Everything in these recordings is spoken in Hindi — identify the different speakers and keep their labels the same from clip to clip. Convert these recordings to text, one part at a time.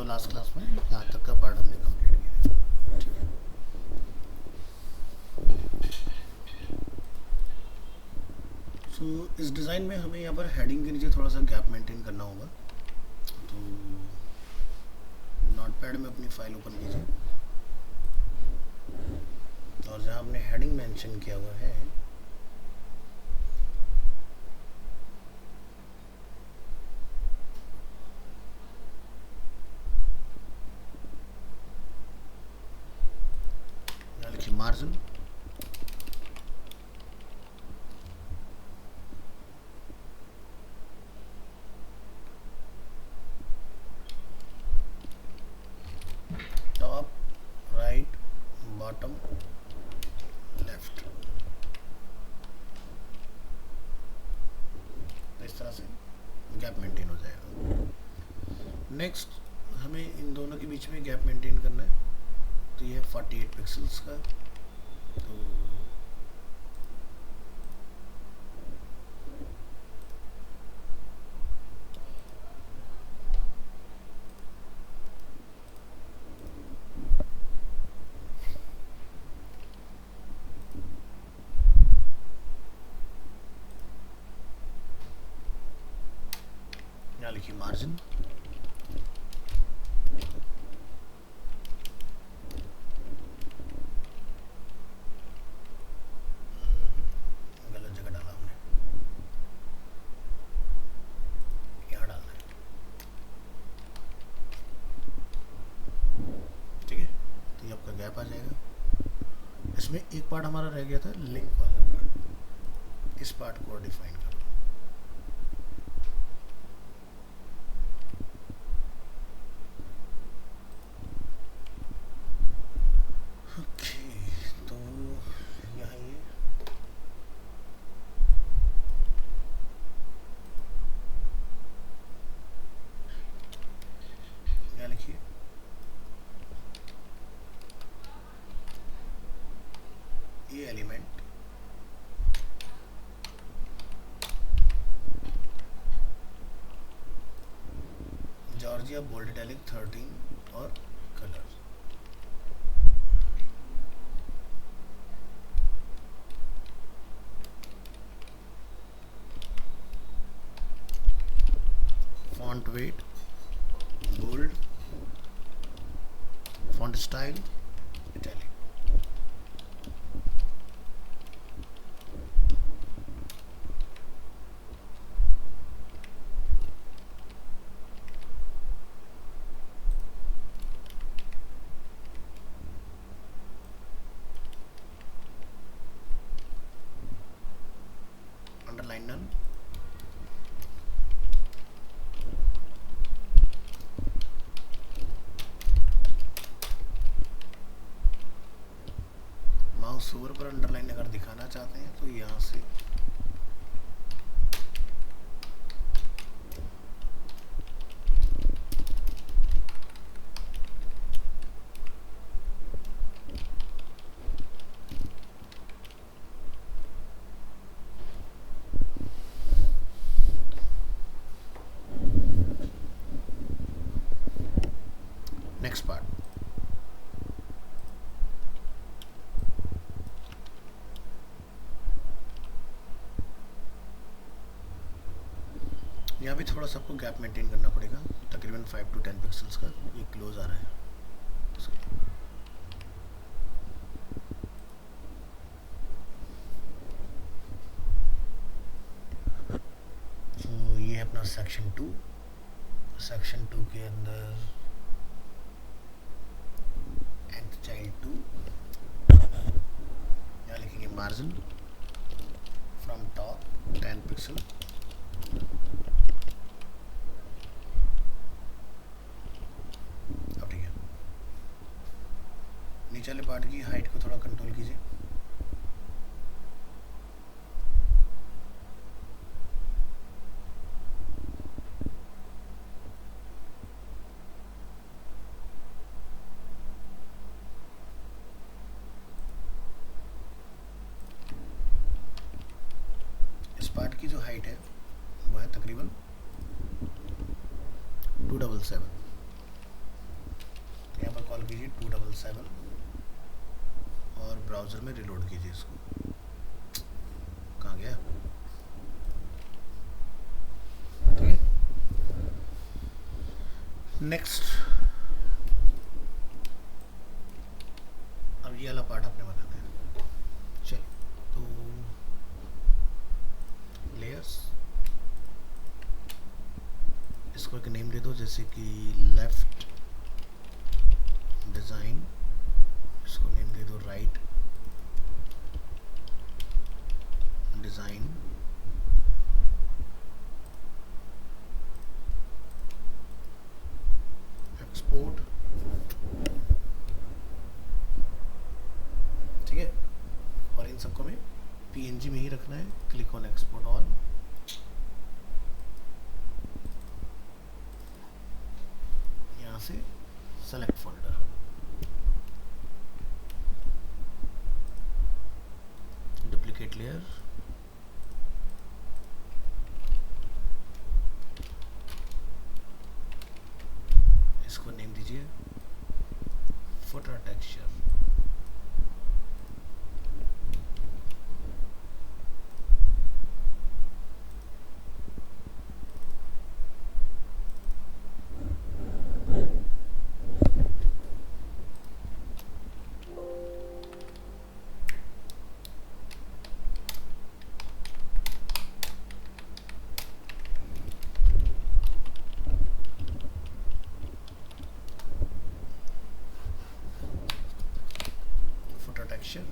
Speaker 1: लास्ट क्लास में यहाँ तक का पार्ट हमने कंप्लीट किया। ठीक है, सो इस डिज़ाइन में हमें यहाँ पर हेडिंग के नीचे थोड़ा सा गैप मेंटेन करना होगा। तो नोटपैड में अपनी फाइल ओपन कीजिए और जहाँ हमने हेडिंग मेंशन किया हुआ है यहाँ लिखिए margin, top, right, bottom, left. इस तरह से गैप मेंटेन हो जाएगा। नेक्स्ट हमें इन दोनों के बीच में गैप मेंटेन करना है। तो ये है 48 पिक्सल्स का। तो यहाँ लिखिए मार्जिन, गलत जगह डाला हमने, यहाँ डालना है। ठीक है, तो ये आपका गैप आ जाएगा। इसमें एक पार्ट हमारा रह गया था, लिंक वाला पार्ट। इस पार्ट को डिफाइन करो। तो यहाँ ये यहाँ लिखिए ये एलिमेंट जॉर्जिया बोल्ड इटैलिक 13 और colour. Font weight bold, font style italic. Underline none, mouse over पर अंडरलाइन अगर दिखाना चाहते हैं तो यहाँ से नेक्स्ट पार्ट। यहाँ भी थोड़ा सा आपको गैप मेंटेन करना पड़ेगा, तकरीबन 5 to 10 पिक्सल्स का। ये क्लोज आ रहा है। तो ये है अपना सेक्शन 2। सेक्शन 2 के अंदर nth चाइल्ड 2, यहाँ लिखेंगे मार्जिन फ्रॉम टॉप 10 पिक्सल, अब ठीक है। नीचे वाले पार्ट की हाइट को थोड़ा कंट्रोल कीजिए। इस पार्ट की जो हाइट है वो है तकरीबन 277। कीजिए 277 और ब्राउज़र में रिलोड कीजिए इसको। कहाँ गया? ठीक है, नेक्स्ट अब ये वाला पार्ट आपने बनाना है। चल तो लेयर्स, इसको एक नेम दे दो जैसे कि लेफ्ट डिज़ाइन, इसको नेम दे दो राइट डिज़ाइन, एक्सपोर्ट। ठीक है, और इन सबको हमें पीएनजी में ही रखना है। क्लिक ऑन एक्सपोर्ट ऑल, यहाँ से सेलेक्ट फोल्डर, डुप्लीकेट लेयर, इसको नेम दीजिए footer texture. Texture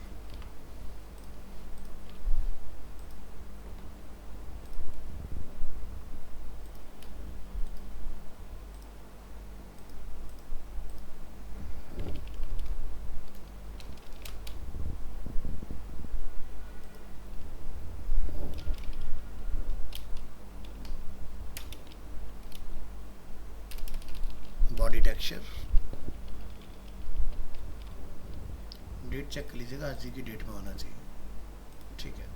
Speaker 1: body texture, date check कर लीजिएगा, आज की डेट में होना चाहिए। ठीक है,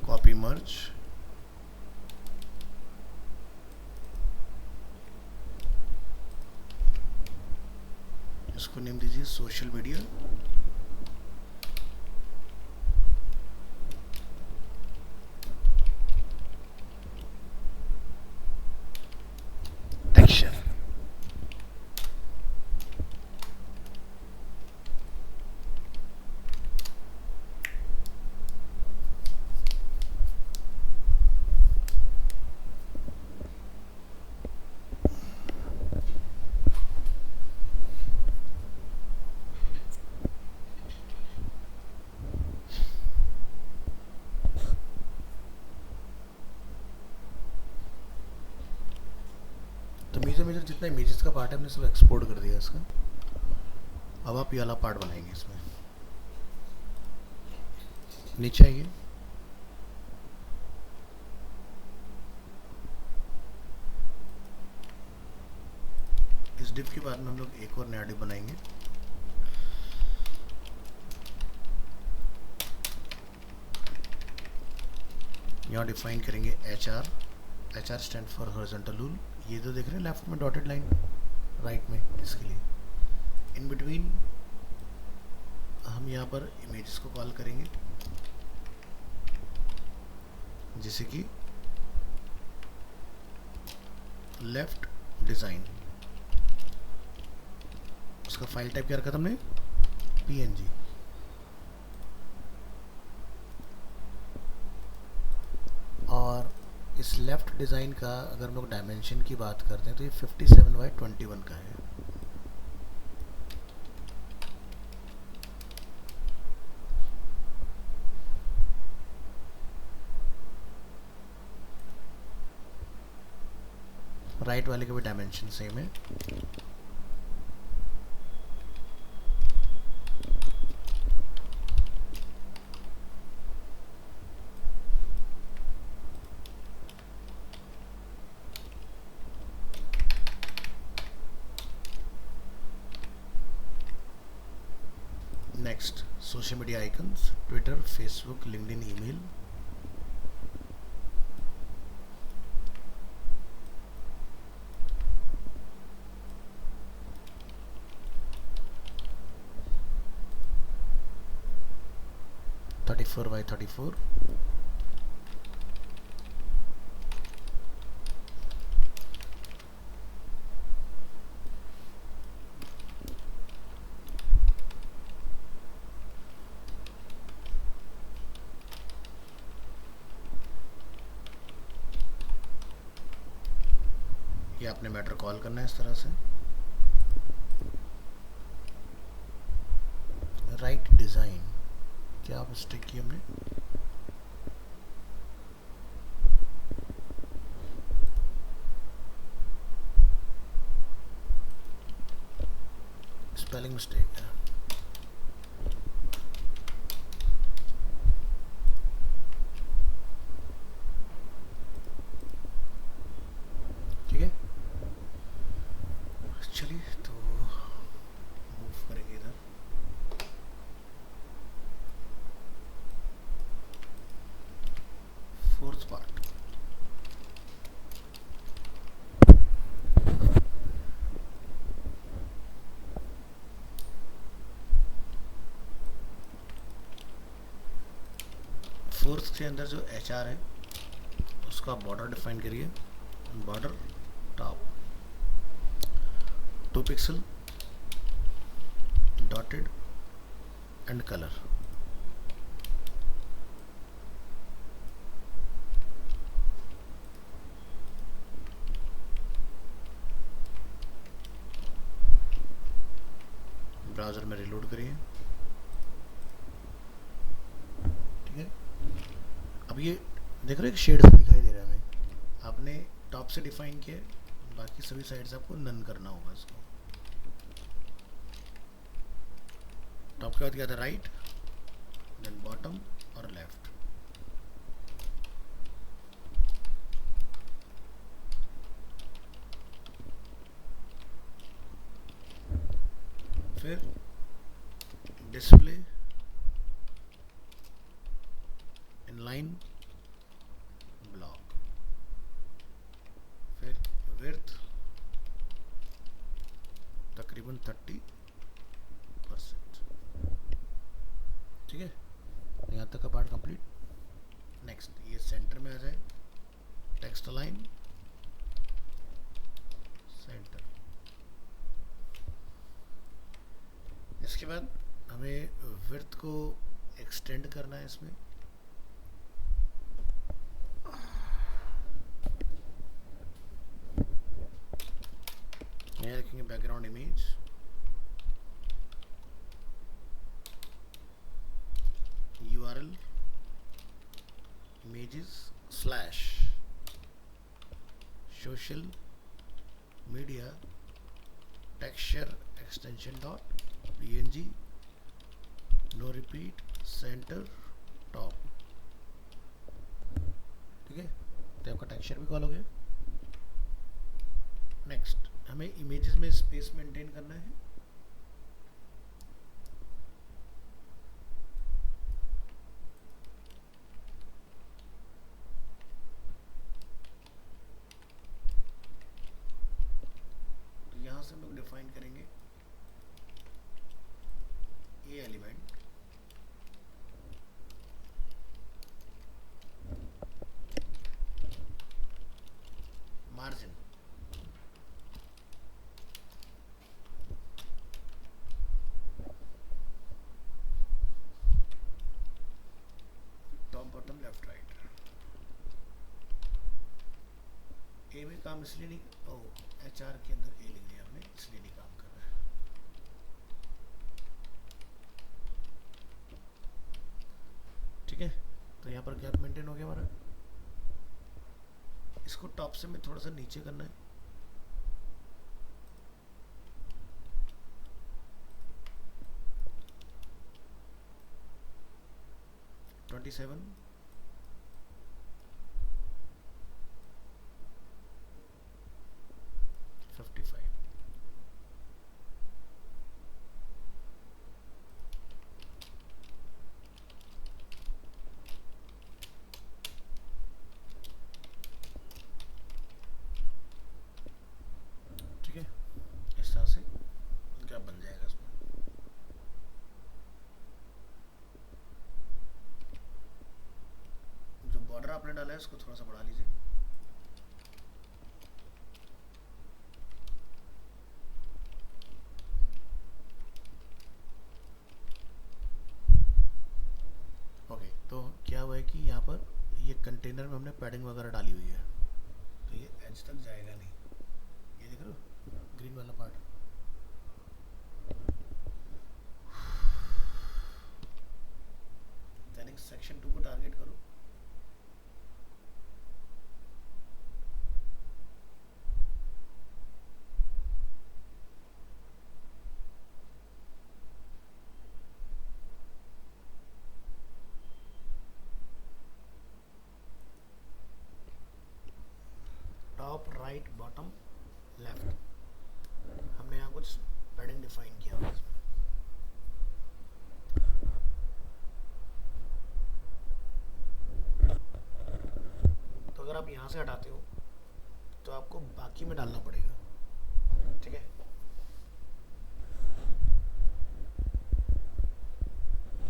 Speaker 1: कॉपी मर्ज, इसको नेम दीजिए सोशल मीडिया, टेक्सचर। तो मेजर जितना इमेजेस का पार्ट है हमने सब एक्सपोर्ट कर दिया इसका। अब आप ये वाला पार्ट बनाएंगे, इसमें नीचे आइए, इस डिव के बाद में हम लोग एक और नया डिव बनाएंगे। यहाँ डिफाइन करेंगे HR stand for horizontal rule. ये जो देख रहे हैं लेफ्ट में डॉटेड लाइन, राइट में, इसके लिए इन बिटवीन हम यहाँ पर इमेजेस को कॉल करेंगे, जैसे कि लेफ्ट डिज़ाइन, उसका फाइल टाइप क्या रखा था हमने, PNG। और इस लेफ्ट डिज़ाइन का अगर हम लोग डायमेंशन की बात करते हैं तो ये 57/21 का है। राइट वाले के भी डायमेंशन सेम है। Next social media icons, Twitter, Facebook, LinkedIn, email. Thirty four by 34। ये आपने मैटर कॉल करना है इस तरह से। राइट डिज़ाइन, क्या मिस्टेक की हमने? स्पेलिंग मिस्टेक है। ठीक है, चलिए तो मूव करेंगे इधर। फोर्थ पार्ट, फोर्थ के अंदर जो HR है उसका बॉर्डर डिफाइन करिए। Border top 2 pixel, dotted and colour. Browser में रिलोड करिए। ठीक है, अब ये देख रहे हो शेड से दिखाई दे रहा है हमें। आपने टॉप से डिफाइन किया, बाकी सभी साइड से आपको नन करना होगा इसको। टॉप के बाद क्या था? राइट, देन बॉटम और लेफ्ट। फिर डिस्प्ले, इनलाइन, ब्लॉक, फिर विड्थ तकरीबन 30%। ठीक है, यहाँ तक का पार्ट कंप्लीट। नेक्स्ट ये सेंटर में आ जाए, टेक्स्ट अलाइन सेंटर। इसके बाद हमें विड्थ को एक्सटेंड करना है इसमें। यहाँ रखेंगे background image, URL images slash social media texture extension dot png, no repeat, center top। ठीक है, तो आपका टेक्सचर भी कॉल हो गया। नेक्स्ट हमें इमेजेस में स्पेस मेंटेन करना है। तो यहां से हम लोग डिफाइन करेंगे ये element, margin, top bottom left right. ए में काम इसलिए नहीं, HR के अंदर ए लिख दिया हमने, इसलिए नहीं काम कर रहा है। ठीक है, तो यहाँ पर गैप मेंटेन हो गया हमारा। इसको टॉप से में थोड़ा सा नीचे करना है, 47, 55. ठीक है, इस तरह से क्या बन जाएगा इसमें। जो बॉर्डर आपने डाला है उसको थोड़ा सा बढ़ा लीजिए। ओके, तो क्या हुआ है कि यहाँ पर ये कंटेनर में हमने पैडिंग वगैरह डाली हुई है, तो ये एज तक जाएगा नहीं। ये देख रहे हो ग्रीन वाला पार्ट। दैनिक सेक्शन 2 को टारगेट करो। टॉप, राइट, बॉटम, लेफ्ट, हमने यहाँ कुछ पैडिंग डिफाइन किया हुआ है इसमें। तो अगर आप यहाँ से हटाते हो तो आपको बाकी में डालना पड़ेगा। ठीक है,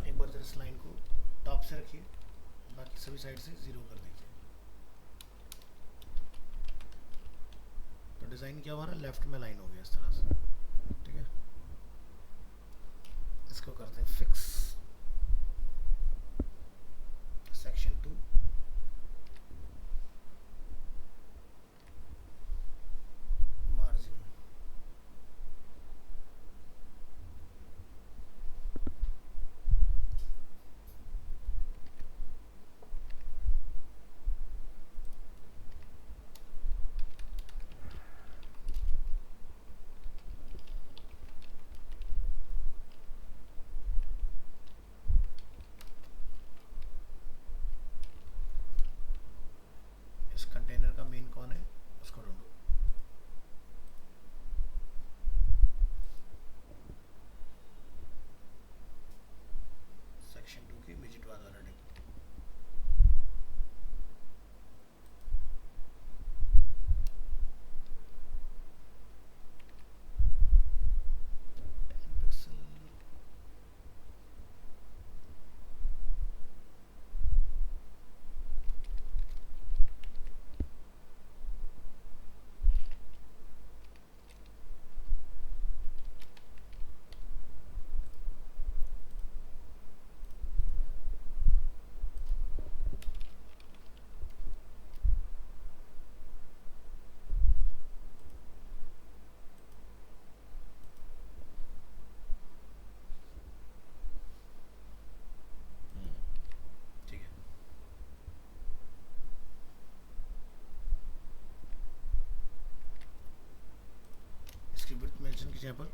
Speaker 1: एक बार इस लाइन को टॉप से रखिए, बाकी सभी साइड से ज़ीरो कर दीजिए। तो डिज़ाइन क्या हमारा लेफ्ट में लाइन हो गया इस तरह से। ठीक है, इसको करते हैं फिक्स। सेक्शन 2, मार्जिन, इस कंटेनर का मेन कौन है उसको ढूंढो। सेक्शन 2 की विजिट वाला रेडी। ठीक है, इसकी विड्थ मेंशन कीजिए यहाँ पर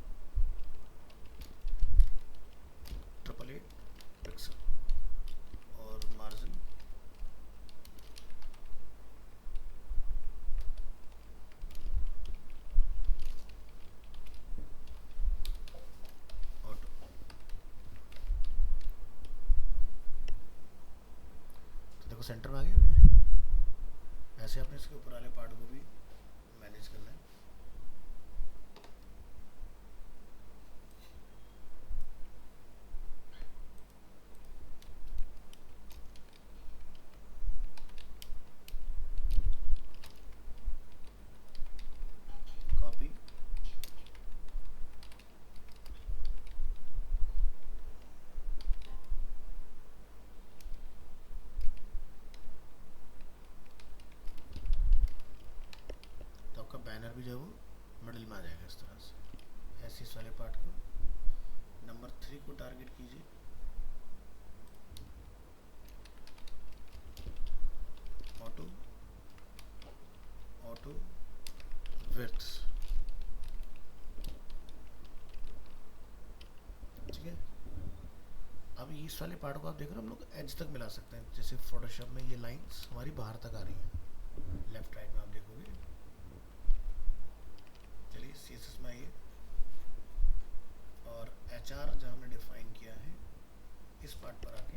Speaker 1: 888 पिक्सल, और मार्जिन ऑटो। तो देखो सेंटर में आ गया ये। ऐसे आपने इसके ऊपर वाले पार्ट को भी मैनेज करना है। कॉपी, तो आपका बैनर भी जो है वो मिडिल में आ जाएगा इस तरह से। ऐसे इस वाले पार्ट को नंबर 3 को टारगेट कीजिए। Auto, auto, width. ठीक है, अब इस वाले पार्ट को आप देख रहे हो, हम लोग एज तक मिला सकते हैं। जैसे फोटोशॉप में ये लाइंस हमारी बाहर तक आ रही हैं, लेफ्ट राइट में आप देखोगे। चलिए CSS में आइए, और HR जहाँ हमने डिफाइन किया है इस पार्ट पर आके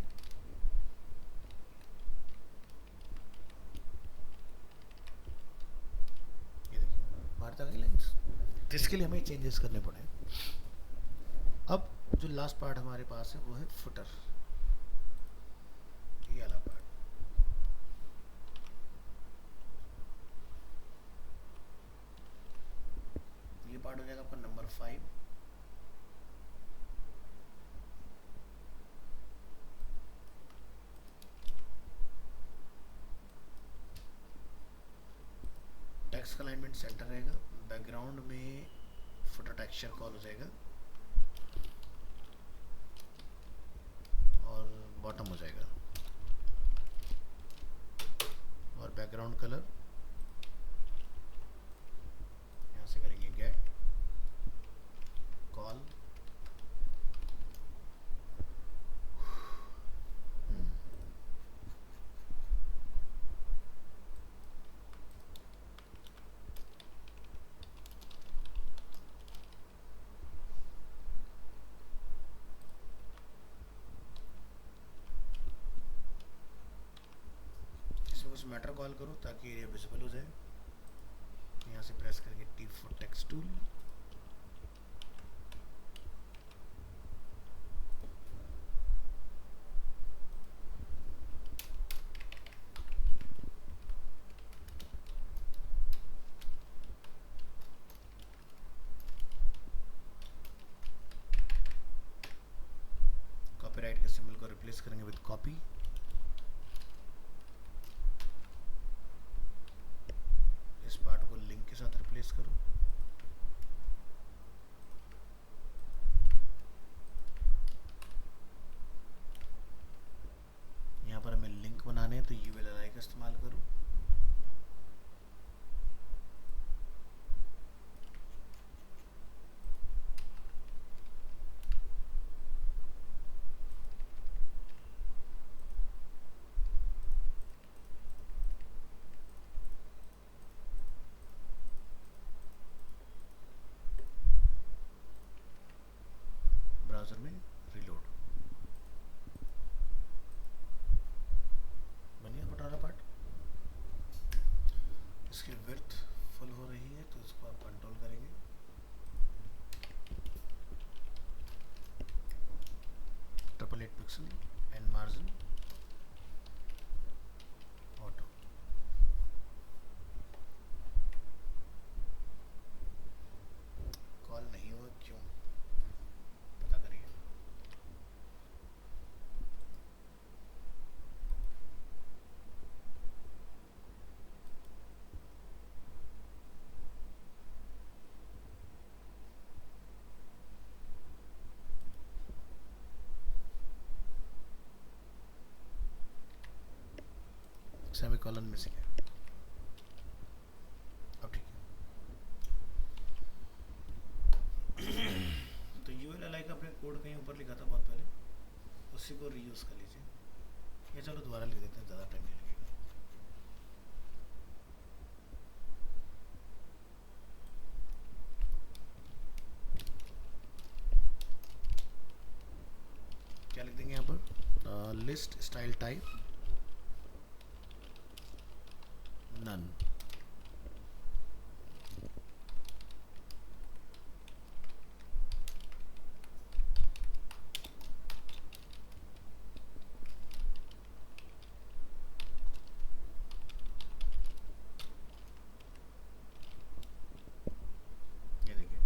Speaker 1: ये देखिए बाहर तक आ गई लाइंस। जिसके लिए हमें चेंजेस करने पड़े। अब जो लास्ट पार्ट हमारे पास है वो है फुटर, ये वाला पार्ट। ये पार्ट हो जाएगा आपका नंबर 5। टेक्स्ट का अलाइनमेंट सेंटर रहेगा, बैकग्राउंड में फुटर टेक्सचर कॉल हो जाएगा और बॉटम हो जाएगा, और बैकग्राउंड कलर यहाँ से करेंगे गेट कॉल। उस मैटर कॉल करो ताकि एरिया विजिबल हो जाए। यहाँ से प्रेस करेंगे T for text tool, copyright के सिंबल को रिप्लेस करेंगे विद कॉपी। इस पार्ट को लिंक के साथ रिप्लेस करो। यहाँ पर हमें लिंक बनाने हैं तो ULLI का इस्तेमाल करो। ब्राउज़र में रीलोड बनिए फुटर पार्ट। इसकी विड्थ फुल हो रही है तो इसको आप कंट्रोल करेंगे, triple 8 pixel and margin auto. Call नहीं हुआ क्यों पता करिए। सेमीकोलन मिसिंग है। अब ठीक है। तो ULLI का अपने कोड कहीं ऊपर लिखा था बहुत पहले, उसी को रीयूज कर लीजिए। ये चलो दोबारा लिख देते हैं, ज़्यादा टाइम नहीं लगेगा। क्या लिख देंगे यहाँ पर? List style type none. ये देखिए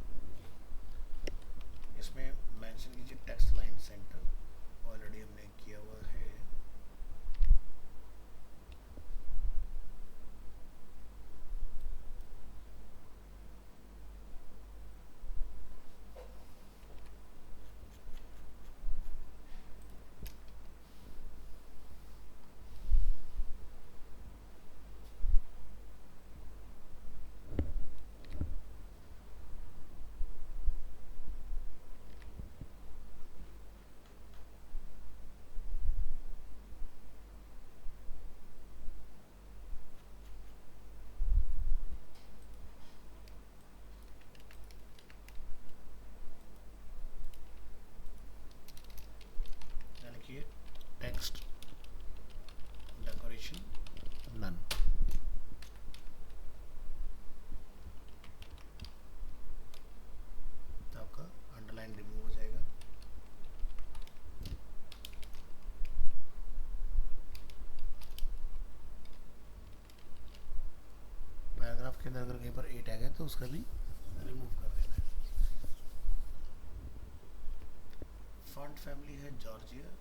Speaker 1: इसमें मेंशन कीजिए टेक्स्ट लाइन सेंटर, ऑलरेडी हमने किया हुआ है। तो उसका भी रिमूव कर देना है। फॉन्ट फैमिली है जॉर्जिया,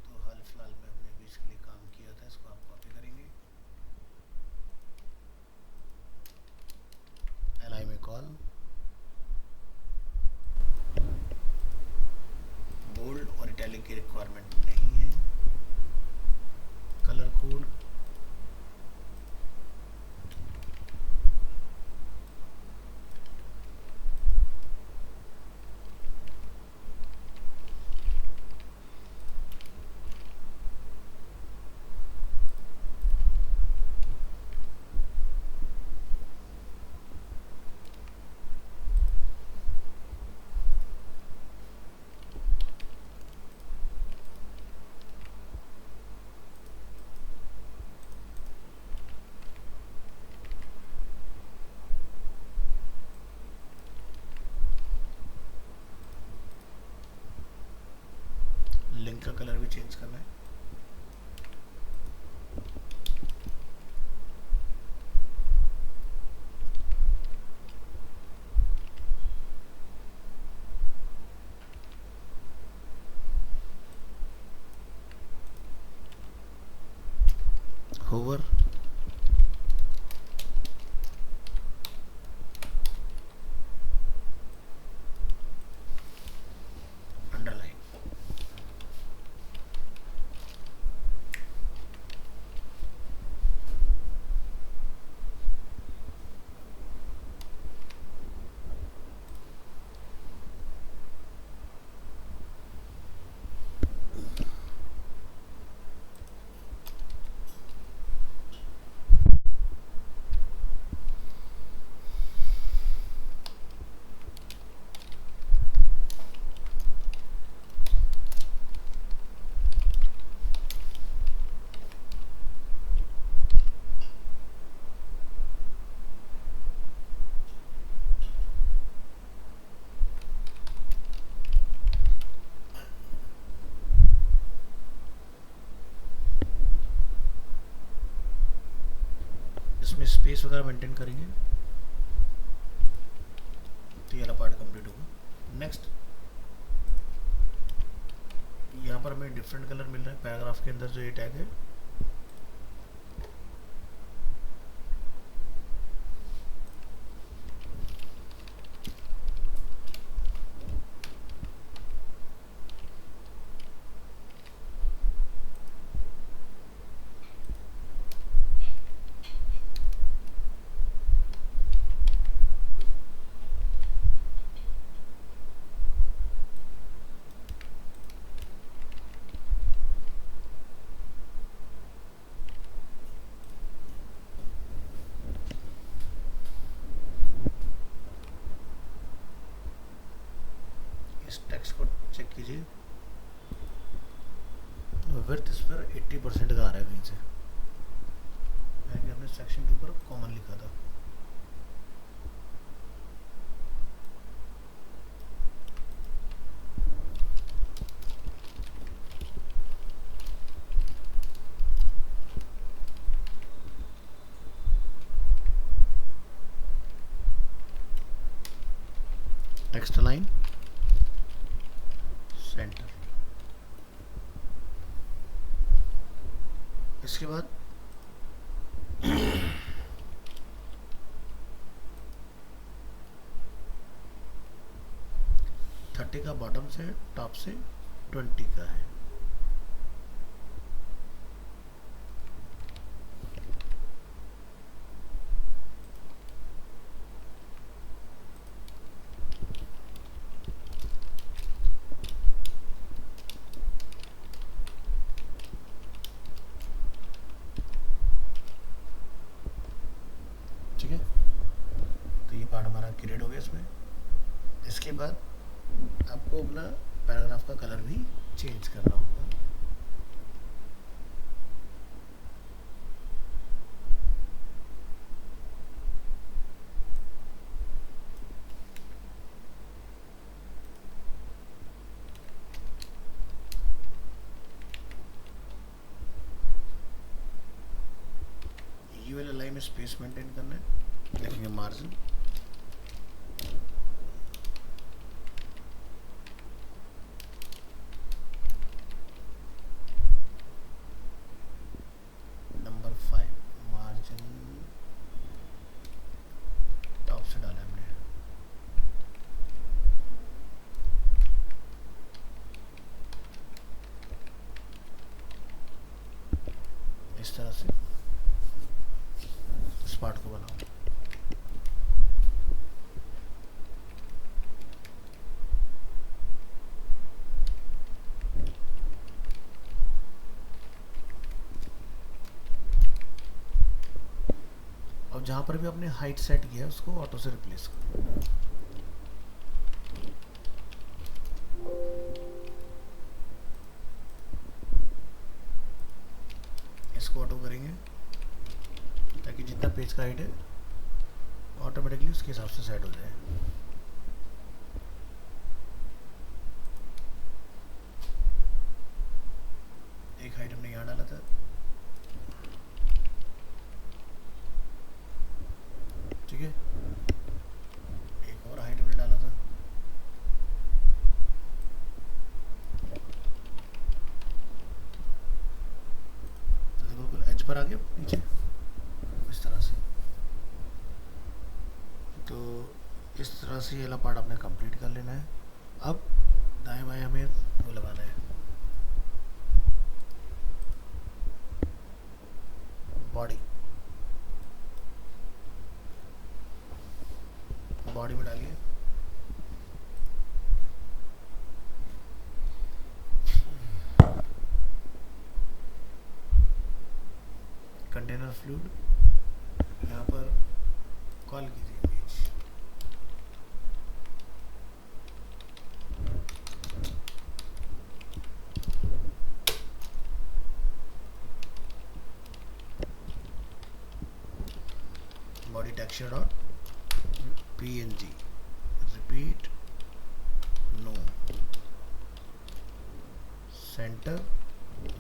Speaker 1: तो हाल फिलहाल में हमने भी इसके लिए काम किया था, इसको आप कॉपी करेंगे। एलआई में कॉल, बोल्ड और इटैलिक की रिक्वायरमेंट नहीं है। कलर कोड लिंक का कलर भी चेंज करना है। होवर, अंडरलाइन, इसमें स्पेस वगैरह मेंटेन करेंगे तो ये वाला पार्ट कंप्लीट होगा। नेक्स्ट, यहाँ पर हमें डिफरेंट कलर मिल रहा है पैराग्राफ के अंदर जो ये टैग है। इस टेक्स्ट को चेक कीजिए, विड्थ इस पर 80% का आ रहा है कहीं से, हमने सेक्शन 2 पर कॉमन लिखा था। टेक्स्ट लाइन सेंटर, इसके बाद 30 का बॉटम से टॉप से 20 का है। ठीक है, तो ये पार्ट हमारा क्रिएट हो गया इसमें। इसके बाद आपको अपना पैराग्राफ का कलर भी चेंज करना होगा। ये वाला लाइन में स्पेस मेंटेन करना है, लिखेंगे मार्जिन तरह से इस पार्ट को बनाओ। अब जहाँ पर भी आपने हाइट सेट किया है उसको ऑटो से रिप्लेस करो। इसको ऑटो करेंगे ताकि जितना पेज का हाइट है ऑटोमेटिकली उसके हिसाब से सेट हो जाए। एक हाइट हमने यहाँ डाला था, ठीक है, एक और हाइट हमने डाला था, तो बिल्कुल एज पर आ गया नीचे इस तरह से। तो इस तरह से ये वाला पार्ट आपने कंप्लीट कर लेना है। अब दाएं बाएं हमें वो लगाना है, बॉडी। बॉडी में डालिए कंटेनर फ्लूइड, यहाँ पर कॉल कीजिए page. Body texture dot png, repeat, no, centre,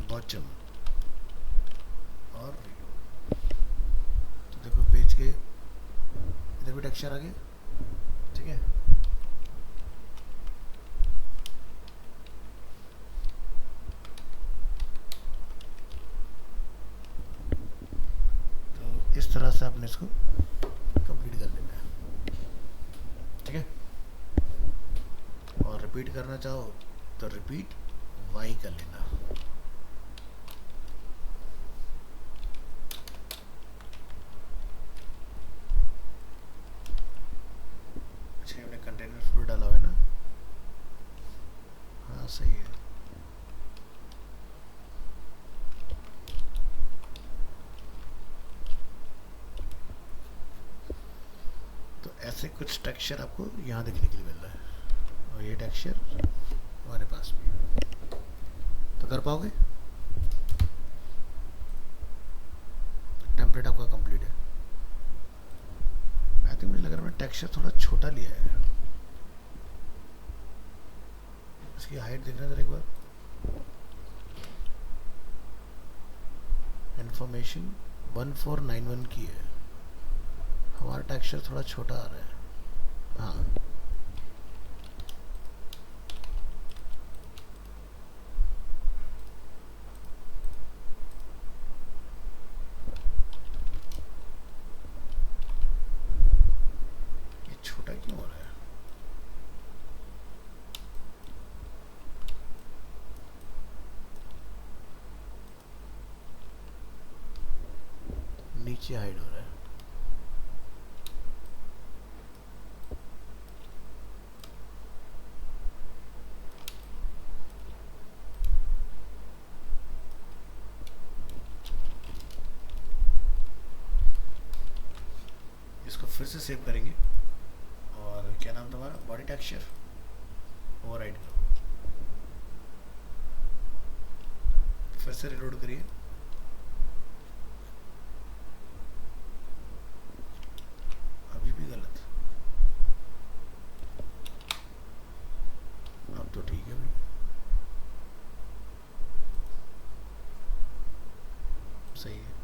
Speaker 1: bottom और रीलोड। तो देखो पेज के इधर भी टेक्सचर आ गया, ठीक है। तो इस तरह से आपने इसको कंप्लीट कर लेना है, ठीक है। और रिपीट करना चाहो तो रिपीट वाई कर लेना। अच्छा, हमने कंटेनर फ्लूइड डाला हुआ है ना, हाँ सही है। तो ऐसे कुछ टेक्सचर आपको यहाँ देखने के लिए मिल रहा है, और ये टेक्सचर हमारे पास भी है। तो कर पाओगे? टेम्पलेट आपका कंप्लीट है। आई थिंक मुझे लग रहा है मैंने टेक्सचर थोड़ा छोटा लिया है। इसकी हाइट देखना जरा एक बार। इंफॉर्मेशन 1491 की है, हमारा टेक्सचर थोड़ा छोटा आ रहा है। हाँ, ये छोटा क्यों हो रहा है? नीचे हाइड हो रहा है। इसको फिर से सेव करेंगे, और क्या नाम था हमारा, बॉडी टेक्सचर, ओवरराइड करो, फिर से रिलोड करिए। अभी भी गलत, अब तो ठीक है भाई, सही है।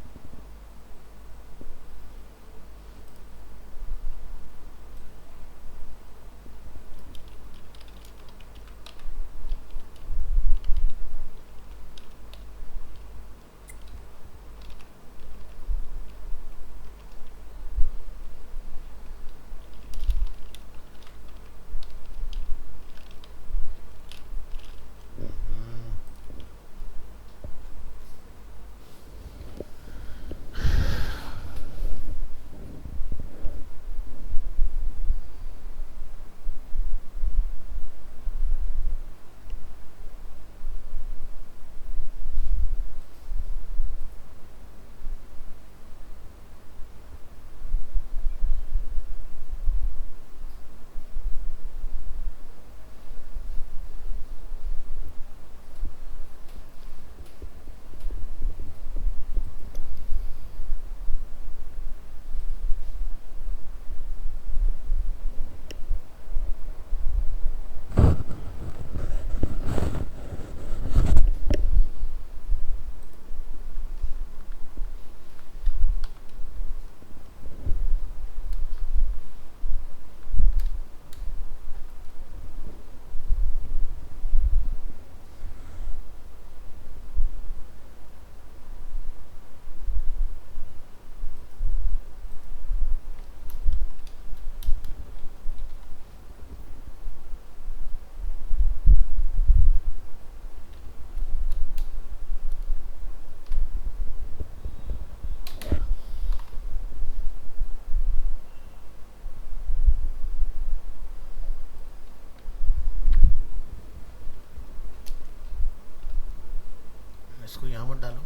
Speaker 1: इसको यहाँ मत डालो,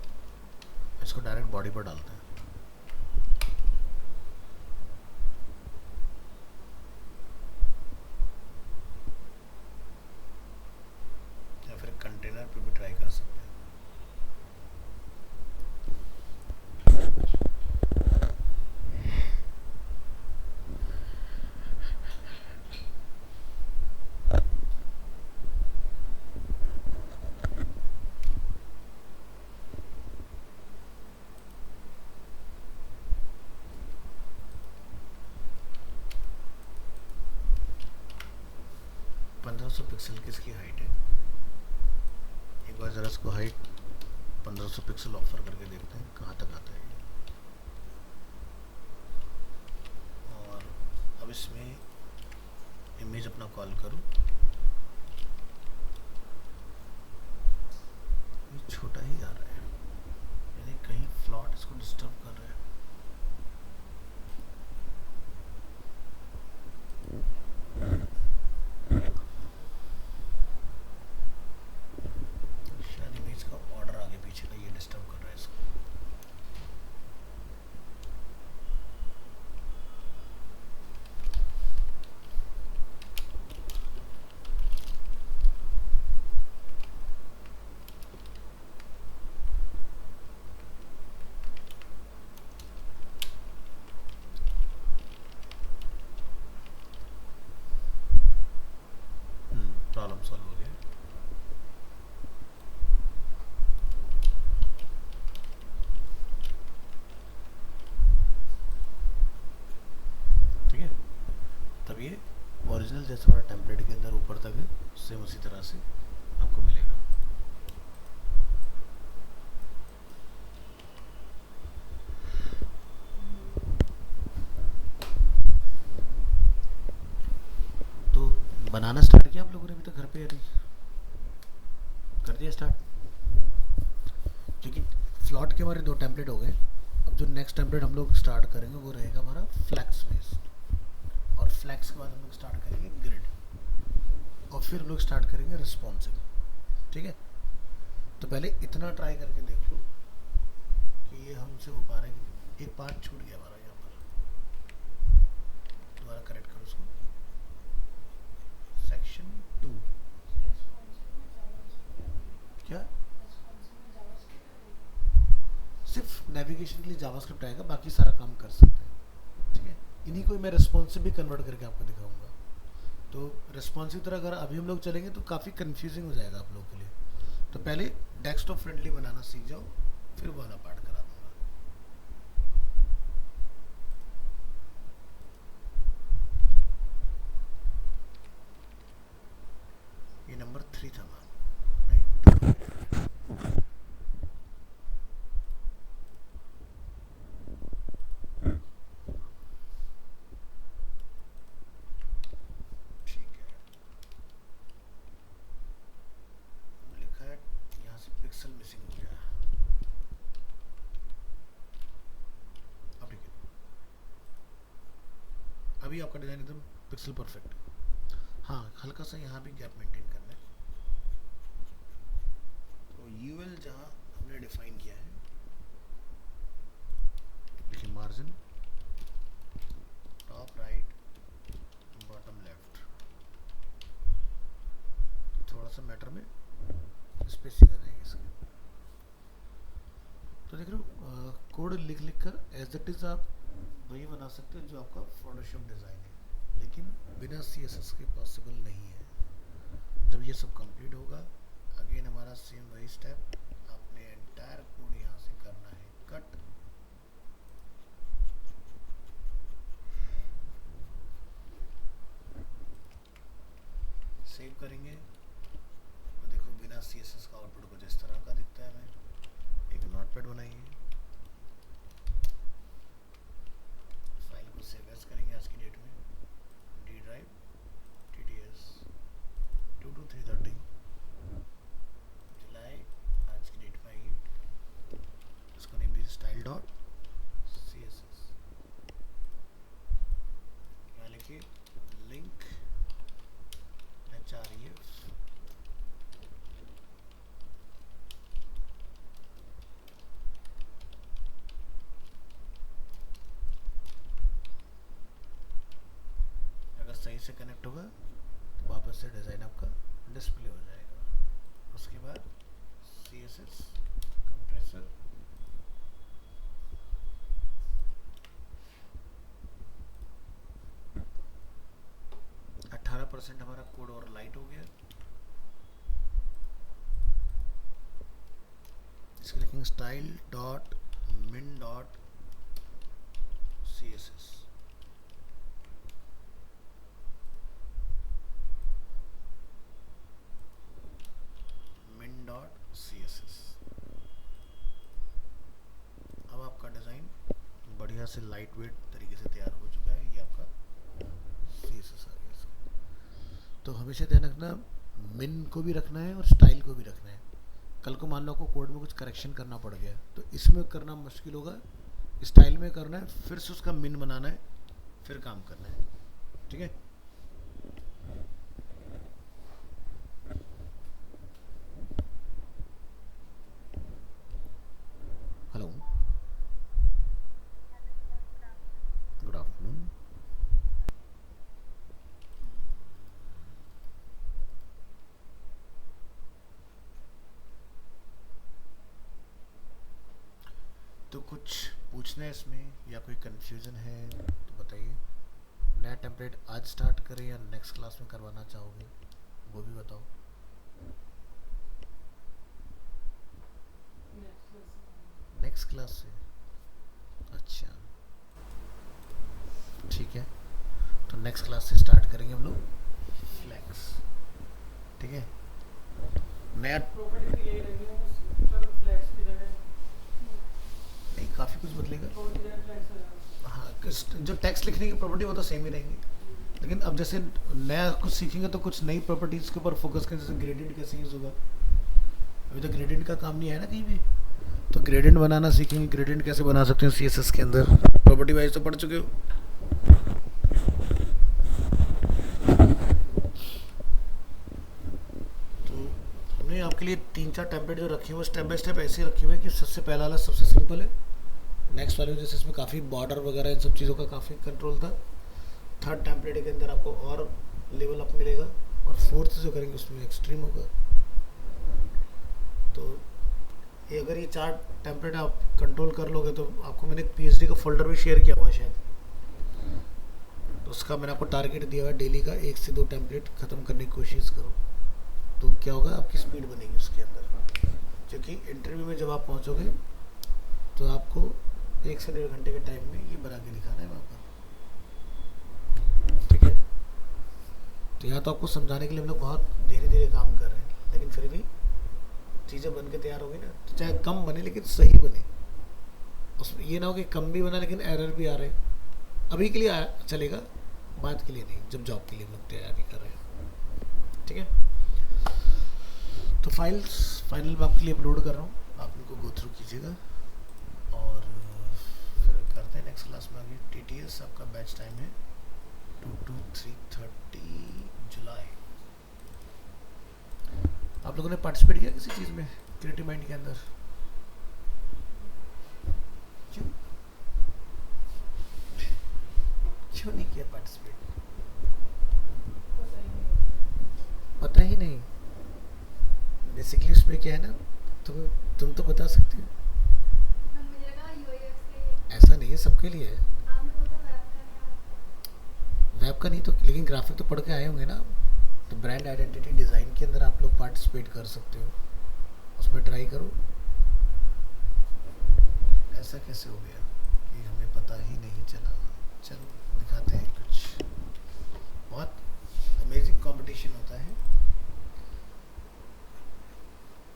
Speaker 1: इसको डायरेक्ट बॉडी पर डालते हैं। या फिर कंटेनर पे भी ट्राई कर सकते हैं। 1500 पिक्सल की इसकी हाइट है। एक बार ज़रा इसको हाइट 1500 पिक्सल ऑफर करके देखते हैं कहाँ तक आता है। और अब इसमें इमेज अपना कॉल करूँ, ये छोटा ही आ रहा है, यानी कहीं फ्लॉट इसको डिस्टर्ब कर रहा है। शायद इमेज का ऑर्डर आगे पीछे का ये डिस्टर्ब कर रहा है इसको। प्रॉब्लम सॉल्व हो गया। ठीक है, तब ये ओरिजिनल जैसा हमारा टेम्पलेट के अंदर ऊपर तक है, सेम उसी तरह से आपको मिलेगा। तो बनाना स्टार्ट किया आप लोगों ने? अभी तक घर पे नहीं कर दिया स्टार्ट? क्योंकि फ्लॉट के हमारे 2 टेम्पलेट हो गए। अब जो नेक्स्ट टेम्पलेट हम लोग स्टार्ट करेंगे वो रहेगा हमारा फ्लैक्स बेस्ड, और फ्लैक्स के बाद हम लोग स्टार्ट करेंगे ग्रिड, और फिर हम लोग स्टार्ट करेंगे रिस्पॉन्सिव। ठीक है, तो पहले इतना ट्राई करके देख लो कि ये हमसे हो पा रहा है कि एक पार्ट छूट गया हमारा यहाँ पर। दोबारा करेक्ट करो उसको। सेक्शन 2 क्या? सिर्फ नेविगेशन के लिए जावास्क्रिप्ट आएगा, बाकी सारा काम कर सकते हैं। ठीक है, इन्हीं को मैं रिस्पॉन्सिव भी कन्वर्ट करके आपको दिखाऊंगा। तो रिस्पॉन्सिव तरह अगर अभी हम लोग चलेंगे तो काफ़ी कंफ्यूजिंग हो जाएगा आप लोगों के लिए। तो पहले डेस्कटॉप फ्रेंडली बनाना सीख जाओ, फिर वाला पार्ट करा दूंगा। ये नंबर 3 था नहीं 2। पिक्सल मिसिंग हो गया। अब ठीक है, अभी आपका डिजाइन एकदम पिक्सल परफेक्ट। हाँ, हल्का सा यहाँ भी गैप मेंटेन करना है। तो यूएल जहाँ हमने डिफाइन किया है, देखिए margin top right bottom left, थोड़ा सा मैटर में स्पेसिंग आ जाएगी इसकी। तो देख रहे हो कोड लिख कर एज इट इज़ आप वही बना सकते हो जो आपका फोटोशॉप डिज़ाइन है, लेकिन बिना CSS के पॉसिबल नहीं है। जब ये सब कंप्लीट होगा, अगेन हमारा सेम वही स्टेप, आपने एंटायर कोड यहाँ से करना है कट, सेव करेंगे तो देखो बिना CSS का आउटपुट कुछ इस तरह का दिखता है। हमें एक नोटपैड बनाइए, फाइल को सेव एज करेंगे आज की डेट में, D ड्राइव TTS 22330 जुलाई आज की डेट में आइए। इसको नेम दीजिए स्टाइल डॉट CSS, यहाँ लिखिए लिंक href सही से कनेक्ट होगा तो वापस से डिज़ाइन आपका डिस्प्ले हो जाएगा। उसके बाद CSS कंप्रेसर, %18 हमारा कोड और लाइट हो गया। इसके लिखेंगे style dot min dot CSS। min dot CSS। अब आपका डिज़ाइन बढ़िया से लाइट वेट तरीके से तैयार हो चुका है। ये आपका CSS आ गया इसका। तो हमेशा ध्यान रखना, min को भी रखना है और स्टाइल को भी रखना है। कल को मान लो आपको कोड में कुछ करेक्शन करना पड़ गया तो इसमें करना मुश्किल होगा, स्टाइल में करना है, फिर से उसका min बनाना है, फिर काम करना है। ठीक है। Hello, good afternoon. तो कुछ पूछना है इसमें या कोई कंफ्यूजन है तो बताइए। नया टेम्पलेट आज स्टार्ट करें या नेक्स्ट क्लास में करवाना चाहोगे वो भी बताओ। नेक्स्ट क्लास से, अच्छा ठीक है। तो नेक्स्ट क्लास से स्टार्ट करेंगे हम लोग फ्लैक्स। ठीक है। नया नहीं, काफ़ी कुछ बदलेगा। हाँ, जो टेक्स्ट लिखने की प्रॉपर्टी वो तो सेम ही रहेंगी, लेकिन अब जैसे नया कुछ सीखेंगे तो कुछ नई प्रॉपर्टीज़ के ऊपर फोकस करें। जैसे ग्रेडियंट कैसे यूज़ होगा, अभी तो ग्रेडियंट का काम नहीं है ना कहीं भी, तो ग्रेडियंट बनाना सीखेंगे। ग्रेडियंट कैसे बना सकते हैं CSS के अंदर, प्रॉपर्टी वाइज तो पढ़ चुके हो। तो हमने आपके लिए 3-4 टेम्पलेट जो रखे हुए स्टेप बाय स्टेप ऐसे रखे हुए हैं कि सबसे पहला वाला सबसे सिंपल है, नेक्स्ट वाले जैसे इसमें काफ़ी बॉर्डर वगैरह इन सब चीज़ों का काफ़ी कंट्रोल था। थर्ड टेम्पलेट के अंदर आपको और लेवल अप मिलेगा, और फोर्थ जो करेंगे उसमें एक्सट्रीम होगा। तो ये अगर ये 4 टेम्पलेट आप कंट्रोल कर लोगे तो आपको मैंने एक PhD का फोल्डर भी शेयर किया हुआ है शायद, तो उसका मैंने आपको टारगेट दिया हुआ है डेली का 1 से 2 टेम्पलेट ख़त्म करने की कोशिश करो। तो क्या होगा, आपकी स्पीड बनेगी उसके अंदर, क्योंकि इंटरव्यू में जब आप पहुंचोगे तो आपको 1 से 1.5 घंटे के टाइम में ये बना के दिखाना है वहाँ पर। ठीक है। तो यहाँ तो आपको समझाने के लिए हम लोग बहुत धीरे धीरे काम कर रहे हैं, लेकिन फिर भी चीज़ें बन के तैयार होगी ना, तो चाहे कम बने लेकिन सही बने। उसमें ये ना हो कि कम भी बना लेकिन एरर भी आ रहे हैं। अभी के लिए चलेगा, बाद के लिए नहीं, जब जॉब के लिए हम लोग तैयारी कर रहे हैं। ठीक है। तो फाइल्स फाइनल मैं आपके लिए अपलोड कर रहा हूँ, आप इनको गो थ्रू कीजिएगा और फिर करते हैं नेक्स्ट क्लास में आगे। TTS आपका बैच टाइम है 2 to 3:30 जुलाई। आप लोगों ने पार्टिसिपेट किया किसी चीज़ में क्रिएटिव माइंड के अंदर? क्यों नहीं किया पार्टिसिपेट? पता ही नहीं। बेसिकली उसमें क्या है ना, तुम तो बता सकती हो। ऐसा नहीं है, सबके लिए है। वेब का नहीं तो, लेकिन ग्राफिक तो पढ़ के आए होंगे ना। तो ब्रांड आइडेंटिटी डिज़ाइन के अंदर आप लोग पार्टिसिपेट कर सकते हो, उसमें ट्राई करो। ऐसा कैसे हो गया कि हमें पता ही नहीं चला? चलो दिखाते हैं कुछ। बहुत अमेजिंग कंपटीशन होता है।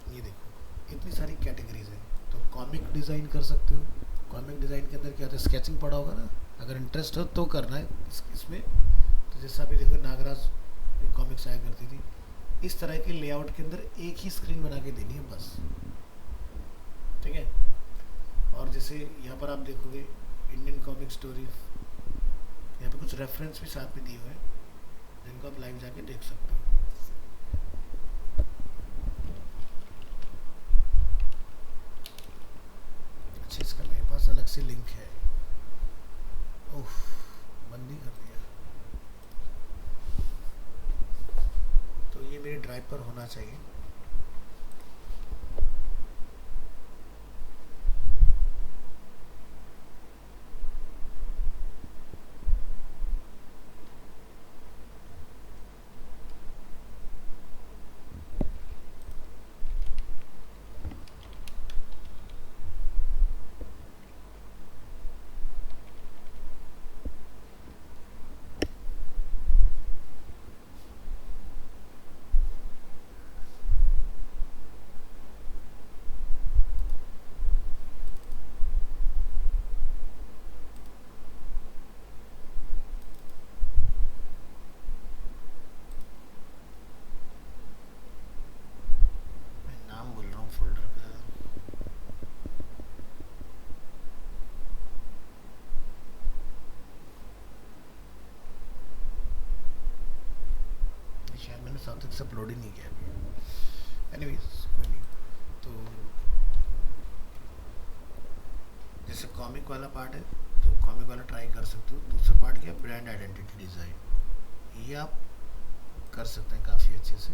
Speaker 1: ये देखो इतनी सारी कैटेगरीज हैं। तो कॉमिक डिज़ाइन कर सकते हो। कॉमिक डिज़ाइन के अंदर क्या होता है, स्केचिंग पढ़ा होगा ना, अगर इंटरेस्ट हो तो करना है इसमें। तो जैसा अभी देखो नागराज कॉमिक्स आया करती थी, इस तरह के लेआउट के अंदर एक ही स्क्रीन बना के देनी है बस। ठीक है। और जैसे यहाँ पर आप देखोगे इंडियन कॉमिक स्टोरी, यहाँ पे कुछ रेफरेंस भी साथ में दिए हुए हैं जिनको आप लाइव जाके देख सकते हो। अच्छा, इसका मेरे पास अलग से लिंक है। ओह, बंद ही कर दिया। ड्राइव पर होना चाहिए। मैं नाम बोल रहा हूँ फोल्डर का। शायद मैंने साथ से अपलोड ही नहीं किया अभी। एनीवेज कोई नहीं। तो जैसे कॉमिक वाला पार्ट है तो कॉमिक वाला ट्राई कर सकते हो। दूसरा पार्ट क्या, ब्रांड आइडेंटिटी डिज़ाइन, ये आप कर सकते हैं काफ़ी अच्छे से।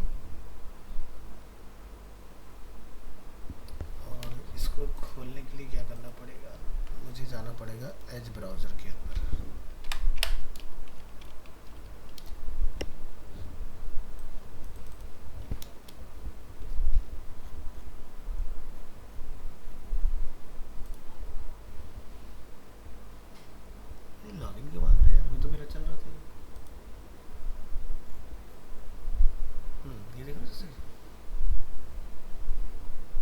Speaker 1: और इसको खोलने के लिए क्या करना पड़ेगा, मुझे जाना पड़ेगा एज ब्राउज़र के अंदर। लॉगिन क्यों मांग रहे हैं यार, अभी तो मेरा चल रहा था। ये देखो जैसे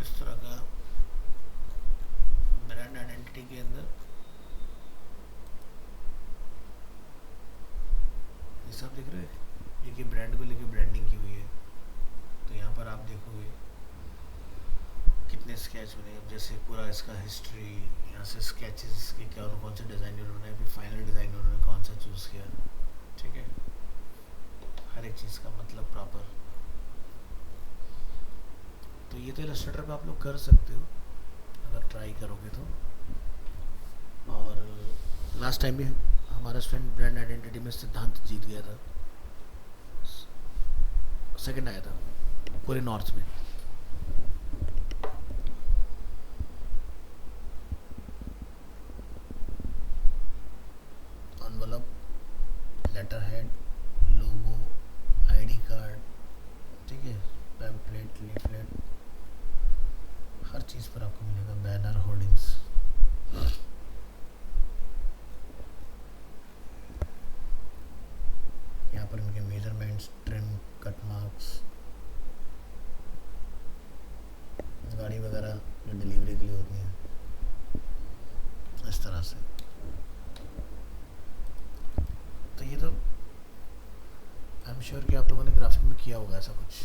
Speaker 1: इस तरह का ब्रांड आइडेंटिटी के अंदर ये सब दिख रहा है। देखिए ब्रांड को लेके ब्रांडिंग की हुई है। तो यहाँ पर आप देखोगे कितने स्केच बने। अब जैसे पूरा इसका हिस्ट्री, यहाँ से स्केचेस इसके क्या और कौन से डिज़ाइन उन्होंने, फिर फाइनल डिज़ाइन उन्होंने कौन सा चूज़ किया। ठीक है, हर एक चीज़ का मतलब प्रॉपर। तो ये तो इलस्ट्रेटर पे आप लोग कर सकते हो अगर ट्राई करोगे तो। और लास्ट टाइम भी हमारा स्टूडेंट ब्रांड आइडेंटिटी में सिद्धांत जीत गया था, सेकंड आया था पूरे नॉर्थ में। एनवलप, लेटर हेड, लोगो, आईडी कार्ड, ठीक है, पैम्पलेट, लीफलेट, हर चीज़ पर आपको मिलेगा, बैनर, होर्डिंग्स। यहाँ पर इनके मेजरमेंट्स, ट्रिम, कट मार्क्स, गाड़ी वगैरह जो डिलीवरी के लिए होती है, इस तरह से। तो ये तो आई एम श्योर कि आप लोगों ने ग्राफिक में किया होगा ऐसा कुछ,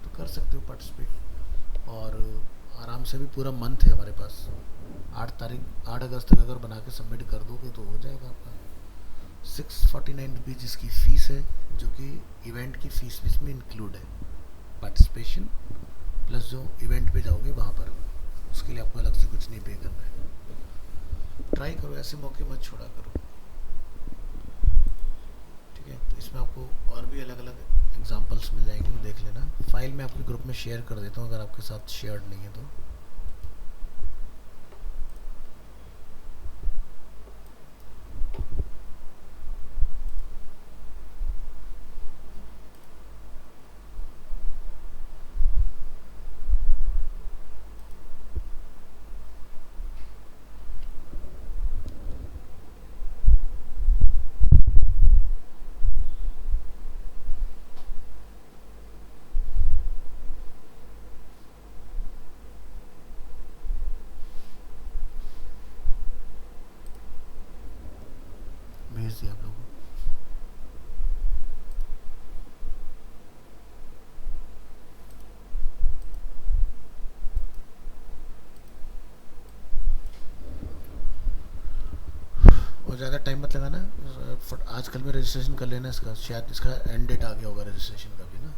Speaker 1: तो कर सकते हो पार्टिसिपेट। और आराम से भी पूरा मंथ है हमारे पास, 8 अगस्त तक अगर बना के सबमिट कर दोगे तो हो जाएगा आपका। 649 रुपीज़ इसकी फ़ीस है, जो कि इवेंट की फ़ीस में इंक्लूड है। पार्टिसिपेशन प्लस जो इवेंट पे जाओगे वहाँ पर, उसके लिए आपको अलग से कुछ नहीं पे करना है। ट्राई करो, ऐसे मौके मत छोड़ा करो। ठीक है, तो इसमें आपको और भी अलग अलग एग्जांपल्स मिल जाएंगे, वो देख लेना। फाइल मैं आपके ग्रुप में शेयर कर देता हूँ अगर आपके साथ शेयर्ड नहीं है तो। भेज दिया आप लोगों को। और ज़्यादा टाइम मत लगाना, आजकल में रजिस्ट्रेशन कर लेना इसका। शायद इसका एंड डेट आ गया होगा रजिस्ट्रेशन का भी ना।